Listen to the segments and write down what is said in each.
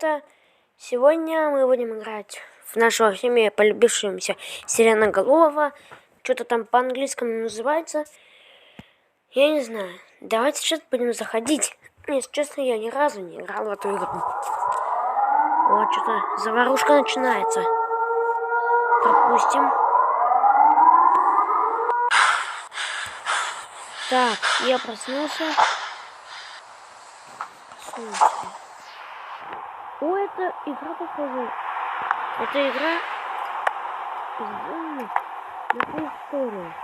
ребята! Сегодня мы будем играть в нашего всеми полюбившегося Сиреноголового. Что-то там по-английскому называется. Я не знаю. Давайте сейчас будем заходить. Если честно, я ни разу не играл в эту игру. Вот, что-то заварушка начинается. Пропустим. Так, я проснулся. Слушайте. О, это игра похожа. Это игра сделана на ту историю.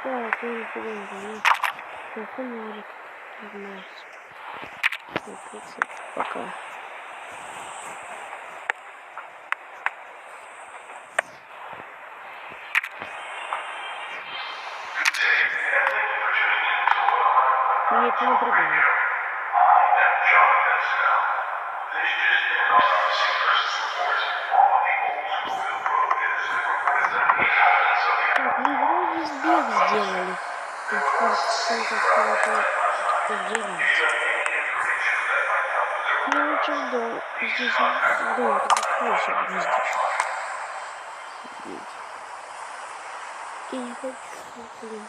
Так, я не понимаю. Фонарик. Пока. Мне это напрягает. Так, мы вроде сбег сделали. Что делать? Я лучше жду. Здесь дом закройся, буду здесь. Я не хочу, блин.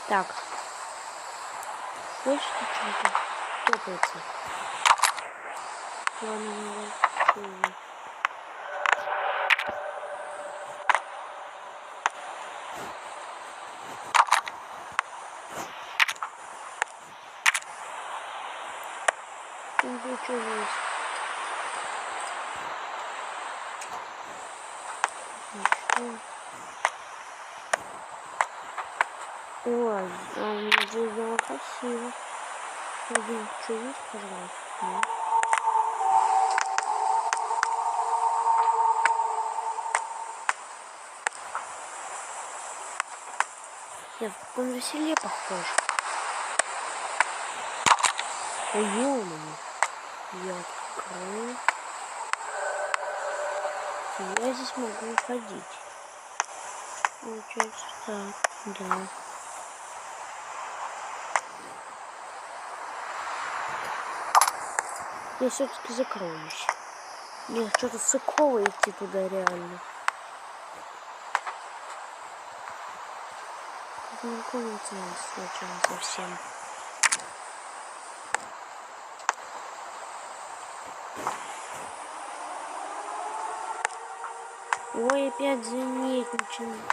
Так. Слышите, что-то топается? Ладно, не. Не получилось. Ой, а у меня здесь было красиво. Один, что есть, пожалуйста? Нет. Я в каком веселе похож. Ой, ё-моё. Я открою. Я здесь могу уходить. Получается так, да. Я все-таки закроюсь. Нет, что-то суково идти туда реально. Знакомиться надо сначала совсем. Ой, опять звенеть начинает.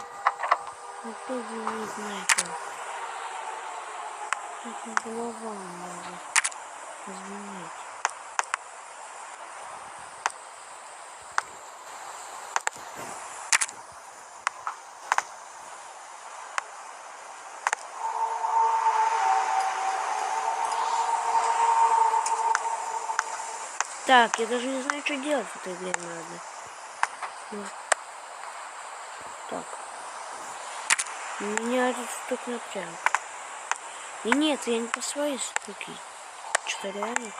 Опять звенеть начал. Это голова может звенеть. Так, я даже не знаю, что делать в этой игре надо. Ну. Так. Меня этот штук напряг. И нет, я не по своей штуке. Что реально?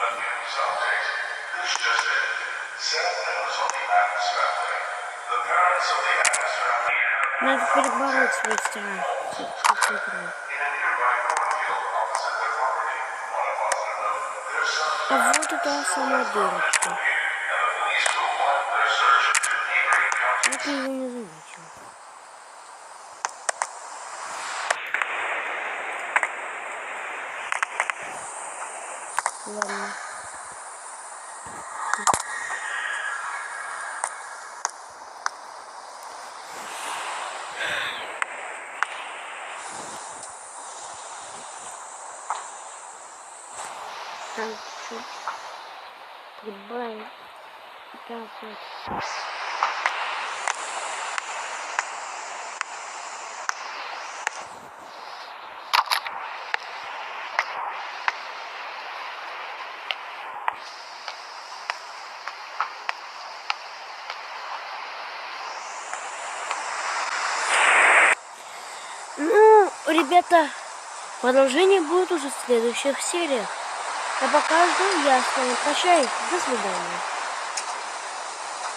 Надо перебороть свой страх. А вот это самая дырочка. Вот я ее не заметил. Ладно. Там чуть прибавим. Так вот. Ну, ребята, продолжение будет уже в следующих сериях. А пока что я с вами прощаюсь. До свидания.